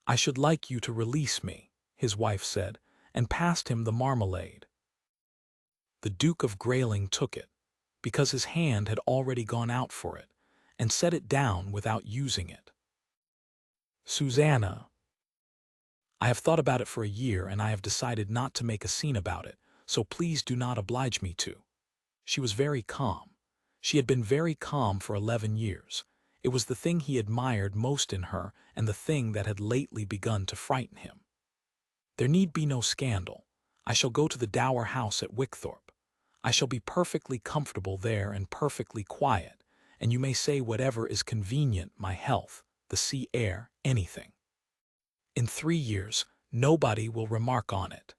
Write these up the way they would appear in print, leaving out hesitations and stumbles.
"I should like you to release me," his wife said, and passed him the marmalade. The Duke of Grayling took it, because his hand had already gone out for it, and set it down without using it. "Susanna, I have thought about it for a year and I have decided not to make a scene about it, so please do not oblige me to." She was very calm. She had been very calm for 11 years. It was the thing he admired most in her and the thing that had lately begun to frighten him. "There need be no scandal. I shall go to the Dower House at Wickthorpe. I shall be perfectly comfortable there and perfectly quiet, and you may say whatever is convenient, my health, the sea air, anything. In 3 years, nobody will remark on it."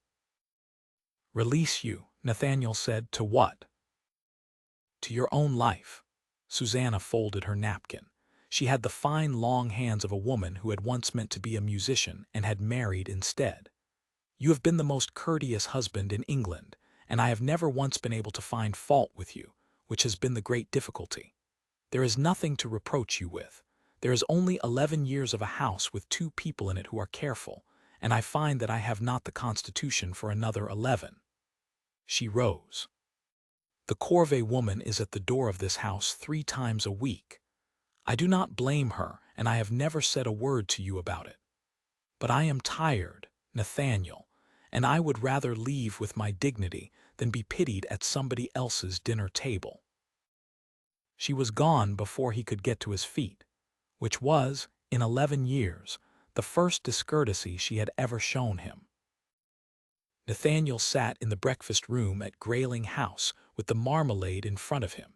"Release you," Nathaniel said, "to what?" "To your own life." Susanna folded her napkin. She had the fine long hands of a woman who had once meant to be a musician and had married instead. "You have been the most courteous husband in England, and I have never once been able to find fault with you, which has been the great difficulty. There is nothing to reproach you with. There is only 11 years of a house with 2 people in it who are careful, and I find that I have not the constitution for another 11. She rose. "The corvée woman is at the door of this house 3 times a week. I do not blame her, and I have never said a word to you about it. But I am tired, Nathaniel, and I would rather leave with my dignity than be pitied at somebody else's dinner table." She was gone before he could get to his feet, which was, in 11 years, the first discourtesy she had ever shown him. Nathaniel sat in the breakfast room at Grayling House with the marmalade in front of him,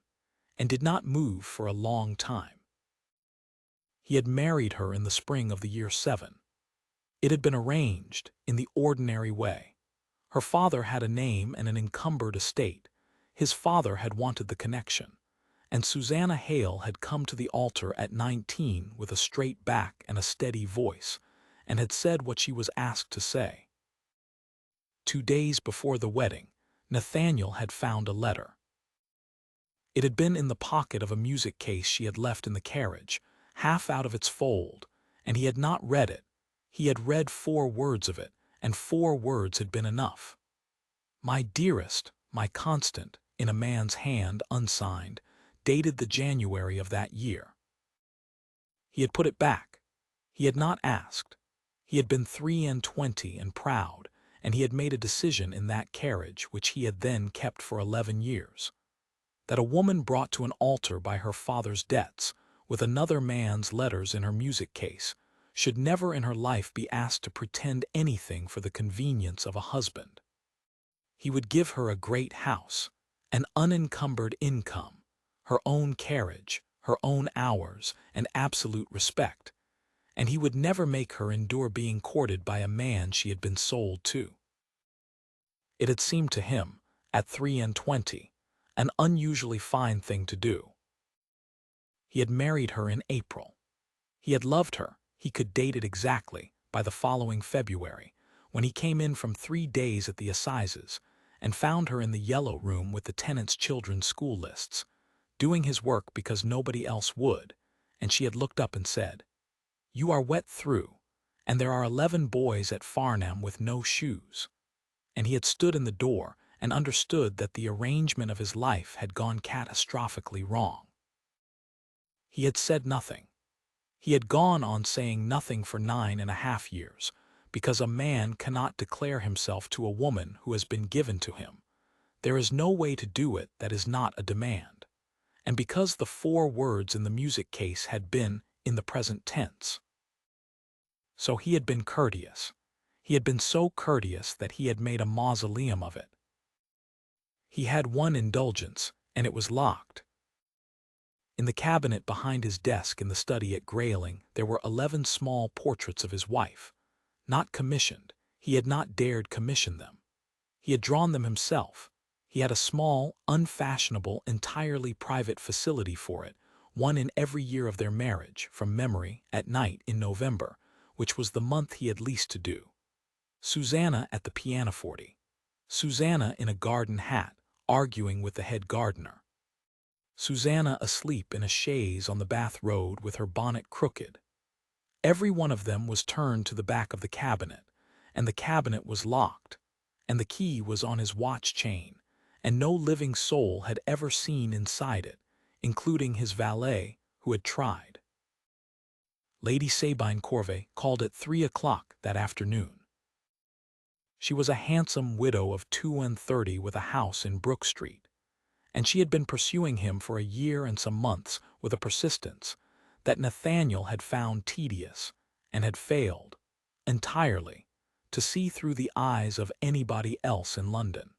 and did not move for a long time. He had married her in the spring of the year 7. It had been arranged in the ordinary way. Her father had a name and an encumbered estate. His father had wanted the connection, and Susanna Hale had come to the altar at 19 with a straight back and a steady voice, and had said what she was asked to say. 2 days before the wedding, Nathaniel had found a letter. It had been in the pocket of a music case she had left in the carriage, half out of its fold, and he had not read it. He had read 4 words of it, and 4 words had been enough. "My dearest, my constant," in a man's hand, unsigned, dated the January of that year. He had put it back. He had not asked. He had been 23 and proud, and he had made a decision in that carriage which he had then kept for 11 years. That a woman brought to an altar by her father's debts, with another man's letters in her music case, should never in her life be asked to pretend anything for the convenience of a husband. He would give her a great house, an unencumbered income, her own carriage, her own hours, and absolute respect, and he would never make her endure being courted by a man she had been sold to. It had seemed to him, at 23, an unusually fine thing to do. He had married her in April. He had loved her, he could date it exactly, by the following February, when he came in from 3 days at the assizes, and found her in the yellow room with the tenants' children's school lists, doing his work because nobody else would, and she had looked up and said, "You are wet through, and there are 11 boys at Farnham with no shoes." And he had stood in the door and understood that the arrangement of his life had gone catastrophically wrong. He had said nothing. He had gone on saying nothing for 9.5 years, because a man cannot declare himself to a woman who has been given to him. There is no way to do it that is not a demand. And because the 4 words in the music case had been in the present tense. So he had been courteous. He had been so courteous that he had made a mausoleum of it. He had one indulgence, and it was locked. In the cabinet behind his desk in the study at Grayling there were 11 small portraits of his wife. Not commissioned. He had not dared commission them. He had drawn them himself. He had a small, unfashionable, entirely private facility for it, one in every year of their marriage, from memory, at night in November, which was the month he had least to do. Susanna at the pianoforte. Susanna in a garden hat, arguing with the head gardener. Susanna asleep in a chaise on the Bath Road with her bonnet crooked. Every one of them was turned to the back of the cabinet, and the cabinet was locked, and the key was on his watch chain, and no living soul had ever seen inside it, including his valet, who had tried. Lady Sabine Corvey called at 3 o'clock that afternoon. She was a handsome widow of 32 with a house in Brook Street, and she had been pursuing him for a year and some months with a persistence that Nathaniel had found tedious and had failed, entirely, to see through the eyes of anybody else in London.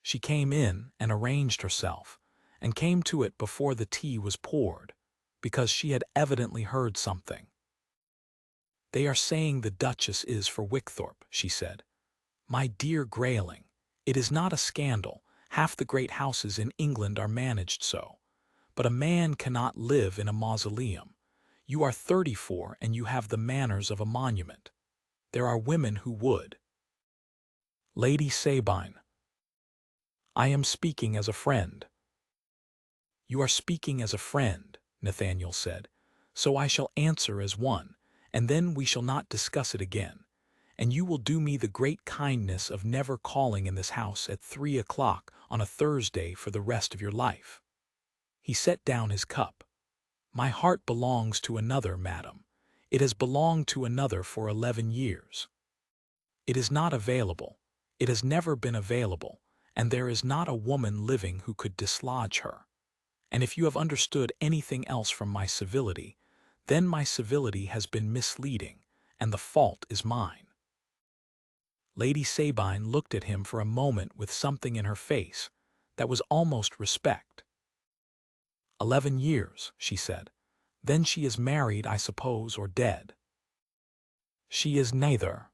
She came in and arranged herself, and came to it before the tea was poured, because she had evidently heard something. "They are saying the Duchess is for Wickthorpe," she said. "My dear Grayling, it is not a scandal. Half the great houses in England are managed so. But a man cannot live in a mausoleum. You are 34 and you have the manners of a monument. There are women who would." "Lady Sabine, I am speaking as a friend." "You are speaking as a friend," Nathaniel said, "so I shall answer as one, and then we shall not discuss it again. And you will do me the great kindness of never calling in this house at 3 o'clock on a Thursday for the rest of your life." He set down his cup. "My heart belongs to another, madam. It has belonged to another for 11 years. It is not available. It has never been available, and there is not a woman living who could dislodge her. And if you have understood anything else from my civility, then my civility has been misleading, and the fault is mine." Lady Sabine looked at him for a moment with something in her face that was almost respect. "11 years," she said. "Then she is married, I suppose, or dead?" "She is neither."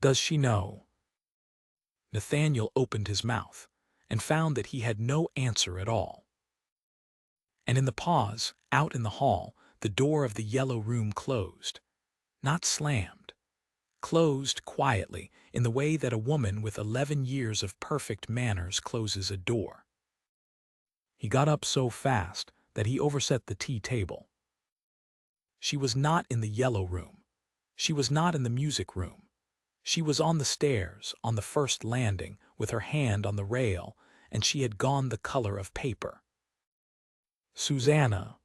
"Does she know?" Nathaniel opened his mouth, and found that he had no answer at all. And in the pause, out in the hall, the door of the yellow room closed. Not slammed. Closed quietly, in the way that a woman with 11 years of perfect manners closes a door. He got up so fast that he overset the tea table. She was not in the yellow room. She was not in the music room. She was on the stairs, on the first landing, with her hand on the rail, and she had gone the color of paper. "Susanna."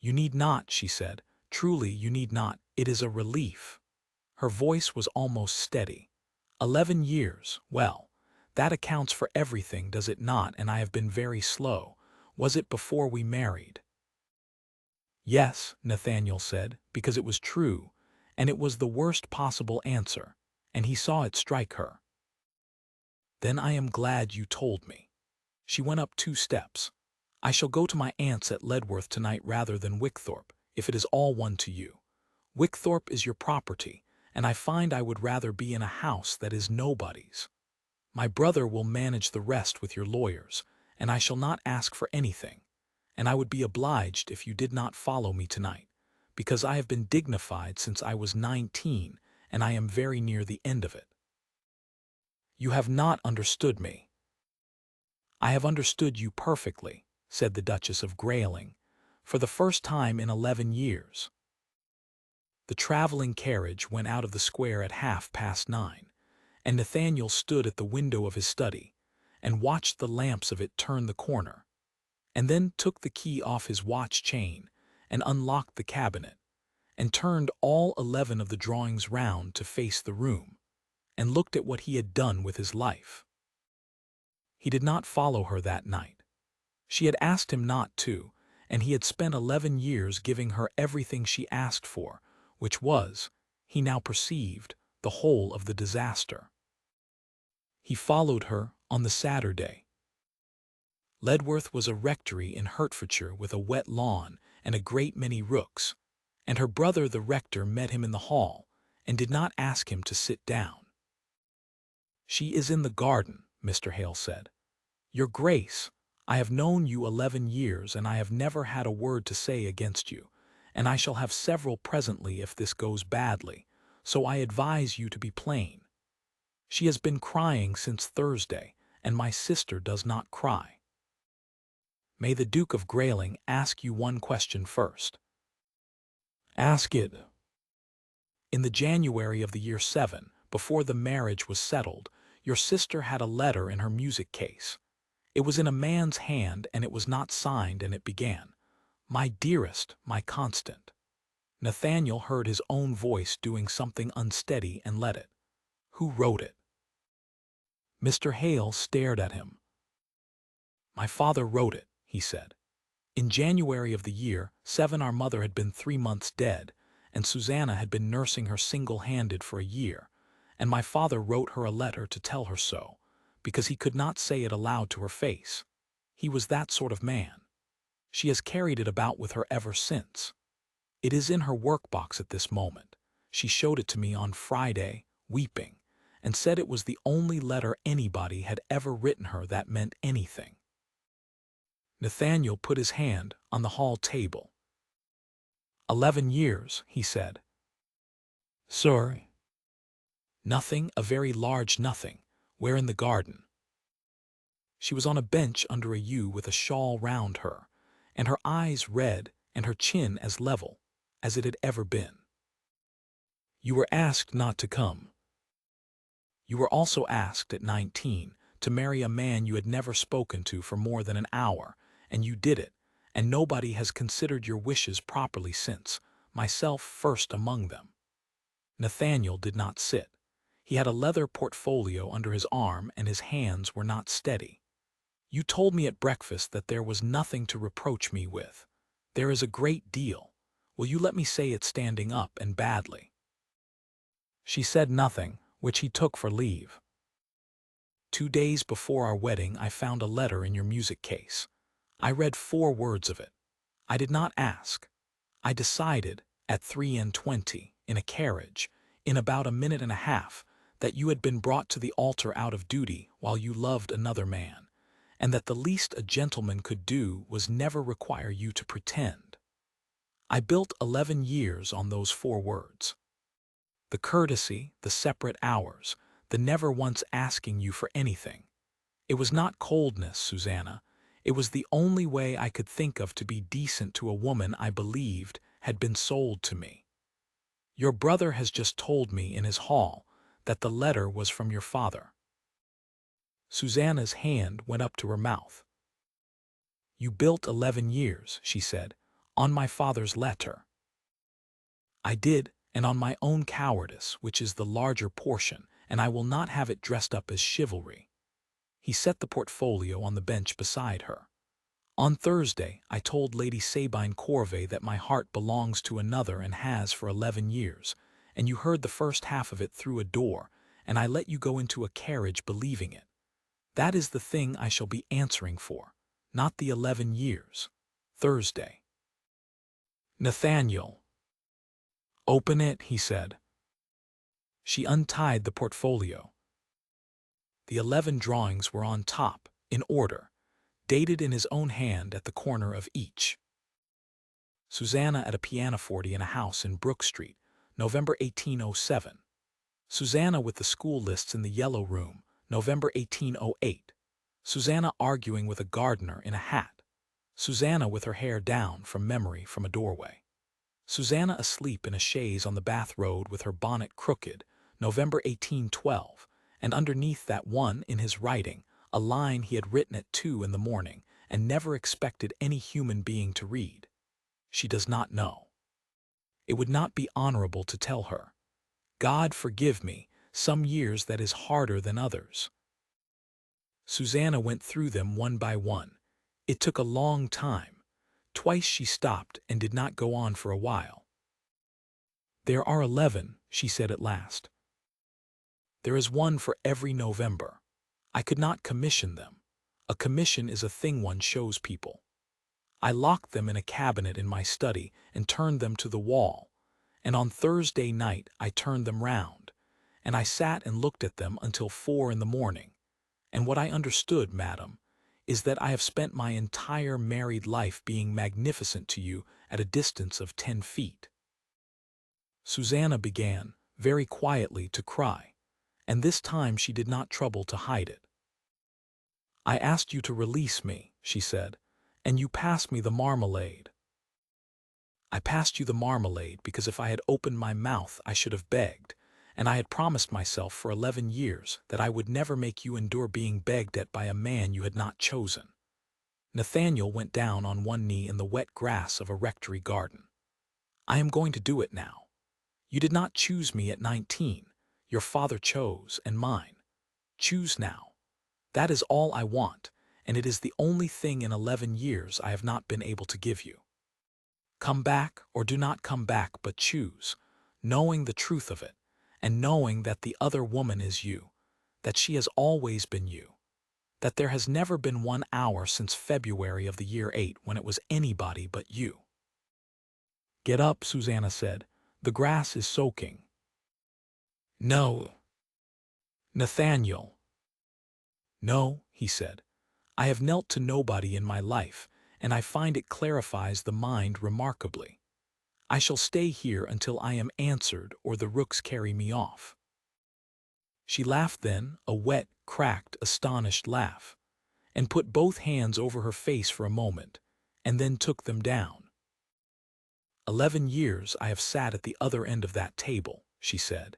"You need not," she said. "Truly, you need not. It is a relief." Her voice was almost steady. 11 years, well, that accounts for everything, does it not? And I have been very slow. Was it before we married?" "Yes," Nathaniel said, because it was true, and it was the worst possible answer, and he saw it strike her. "Then I am glad you told me." She went up 2 steps. "I shall go to my aunt's at Ledworth tonight rather than Wickthorpe, if it is all one to you. Wickthorpe is your property, and I find I would rather be in a house that is nobody's. My brother will manage the rest with your lawyers, and I shall not ask for anything, and I would be obliged if you did not follow me tonight, because I have been dignified since I was 19, and I am very near the end of it." "You have not understood me." "I have understood you perfectly," said the Duchess of Grayling, "for the first time in 11 years. The traveling carriage went out of the square at 9:30, and Nathaniel stood at the window of his study, and watched the lamps of it turn the corner, and then took the key off his watch chain, and unlocked the cabinet, and turned all 11 of the drawings round to face the room, and looked at what he had done with his life. He did not follow her that night. She had asked him not to, and he had spent 11 years giving her everything she asked for, which was, he now perceived, the whole of the disaster. He followed her on the Saturday. Ledworth was a rectory in Hertfordshire with a wet lawn and a great many rooks, and her brother the rector met him in the hall, and did not ask him to sit down. "She is in the garden," Mr. Hale said. "Your Grace, I have known you 11 years, and I have never had a word to say against you, and I shall have several presently if this goes badly, so I advise you to be plain. She has been crying since Thursday, and my sister does not cry. May the Duke of Grayling ask you one question first?" Ask it. In the January of the year 7, before the marriage was settled, your sister had a letter in her music case. It was in a man's hand and it was not signed, and it began, "My dearest, my constant." Nathaniel heard his own voice doing something unsteady and let it. Who wrote it? Mr. Hale stared at him. My father wrote it, he said. In January of the year 7 our mother had been 3 months dead, and Susanna had been nursing her single-handed for a year, and my father wrote her a letter to tell her so, because he could not say it aloud to her face. He was that sort of man. She has carried it about with her ever since. It is in her workbox at this moment. She showed it to me on Friday, weeping, and said it was the only letter anybody had ever written her that meant anything. Nathaniel put his hand on the hall table. 11 years, he said. Sorry. Nothing, a very large nothing. Where in the garden? She was on a bench under a yew with a shawl round her, and her eyes red and her chin as level as it had ever been. You were asked not to come. You were also asked at 19 to marry a man you had never spoken to for more than an hour, and you did it, and nobody has considered your wishes properly since, myself first among them. Nathaniel did not sit. He had a leather portfolio under his arm and his hands were not steady. You told me at breakfast that there was nothing to reproach me with. There is a great deal. Will you let me say it standing up and badly? She said nothing, which he took for leave. 2 days before our wedding I found a letter in your music case. I read 4 words of it. I did not ask. I decided, at 3:20, in a carriage, in about a minute and a half, that you had been brought to the altar out of duty while you loved another man, and that the least a gentleman could do was never require you to pretend. I built 11 years on those 4 words. The courtesy, the separate hours, the never once asking you for anything. It was not coldness, Susanna. It was the only way I could think of to be decent to a woman I believed had been sold to me. Your brother has just told me in his hall that the letter was from your father. Susanna's hand went up to her mouth. You built 11 years, she said, on my father's letter. I did, and on my own cowardice, which is the larger portion, and I will not have it dressed up as chivalry. He set the portfolio on the bench beside her. On Thursday, I told Lady Sabine Corvey that my heart belongs to another and has for 11 years, and you heard the first half of it through a door, and I let you go into a carriage believing it. That is the thing I shall be answering for, not the 11 years. Thursday. Nathaniel. Open it, he said. She untied the portfolio. The 11 drawings were on top, in order, dated in his own hand at the corner of each. Susanna at a pianoforte in a house in Brook Street, November 1807. Susanna with the school lists in the Yellow Room, November 1808. Susanna arguing with a gardener in a hat. Susanna with her hair down from memory from a doorway. Susanna asleep in a chaise on the Bath Road with her bonnet crooked, November 1812, and underneath that one, in his writing, a line he had written at 2 in the morning and never expected any human being to read. She does not know. It would not be honorable to tell her. God forgive me, some years that is harder than others. Susanna went through them one by one. It took a long time. Twice she stopped and did not go on for a while. There are 11, she said at last. There is one for every November. I could not commission them. A commission is a thing one shows people. I locked them in a cabinet in my study and turned them to the wall, and on Thursday night I turned them round, and I sat and looked at them until 4 in the morning, and what I understood, madam, is that I have spent my entire married life being magnificent to you at a distance of 10 feet. Susanna began, very quietly, to cry, and this time she did not trouble to hide it. I asked you to release me, she said, and you passed me the marmalade. I passed you the marmalade because if I had opened my mouth I should have begged, and I had promised myself for 11 years that I would never make you endure being begged at by a man you had not chosen. Nathaniel went down on one knee in the wet grass of a rectory garden. I am going to do it now. You did not choose me at 19. Your father chose, and mine. Choose now. That is all I want, and it is the only thing in 11 years I have not been able to give you. Come back or do not come back, but choose, knowing the truth of it, and knowing that the other woman is you, that she has always been you, that there has never been 1 hour since February of the year 8 when it was anybody but you. Get up, Susanna said. The grass is soaking. No. Nathaniel. No, he said. I have knelt to nobody in my life, and I find it clarifies the mind remarkably. I shall stay here until I am answered or the rooks carry me off. She laughed then, a wet, cracked, astonished laugh, and put both hands over her face for a moment, and then took them down. 11 years I have sat at the other end of that table, she said,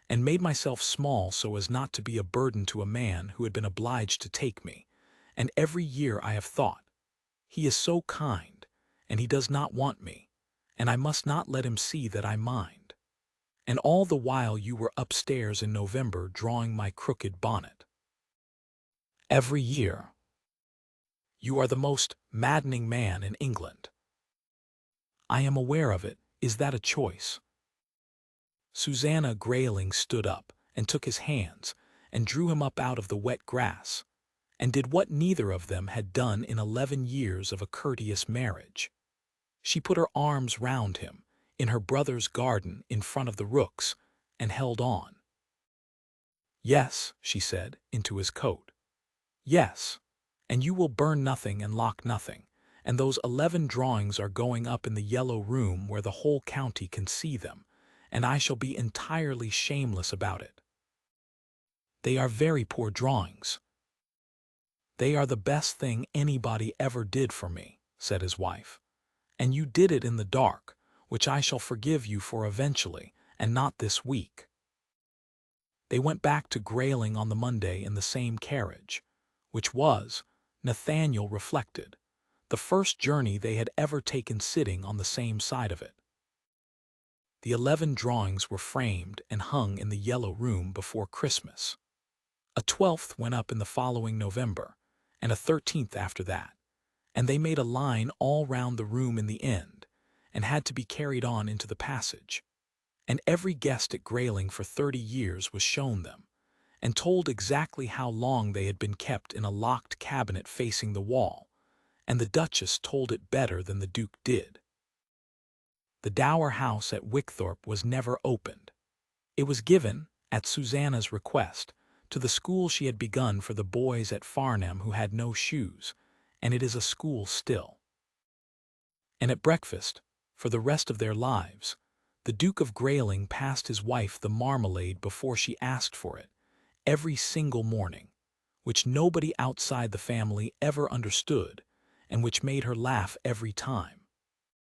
and made myself small so as not to be a burden to a man who had been obliged to take me, and every year I have thought, he is so kind, and he does not want me, and I must not let him see that I mind. And all the while you were upstairs in November drawing my crooked bonnet. Every year. You are the most maddening man in England. I am aware of it. Is that a choice? Susanna Grayling stood up and took his hands and drew him up out of the wet grass, and did what neither of them had done in 11 years of a courteous marriage. She put her arms round him, in her brother's garden in front of the rooks, and held on. Yes, she said, into his coat. Yes, and you will burn nothing and lock nothing, and those 11 drawings are going up in the yellow room where the whole county can see them, and I shall be entirely shameless about it. They are very poor drawings. They are the best thing anybody ever did for me, said his wife. And you did it in the dark, which I shall forgive you for eventually, and not this week. They went back to Grayling on the Monday in the same carriage, which was, Nathaniel reflected, the first journey they had ever taken sitting on the same side of it. The 11 drawings were framed and hung in the yellow room before Christmas. A 12th went up in the following November, and a 13th after that, and they made a line all round the room in the end, and had to be carried on into the passage. And every guest at Grayling for 30 years was shown them, and told exactly how long they had been kept in a locked cabinet facing the wall, and the Duchess told it better than the Duke did. The dower house at Wickthorpe was never opened. It was given, at Susanna's request, to the school she had begun for the boys at Farnham who had no shoes, and it is a school still. And at breakfast, for the rest of their lives, the Duke of Grayling passed his wife the marmalade before she asked for it, every single morning, which nobody outside the family ever understood, and which made her laugh every time.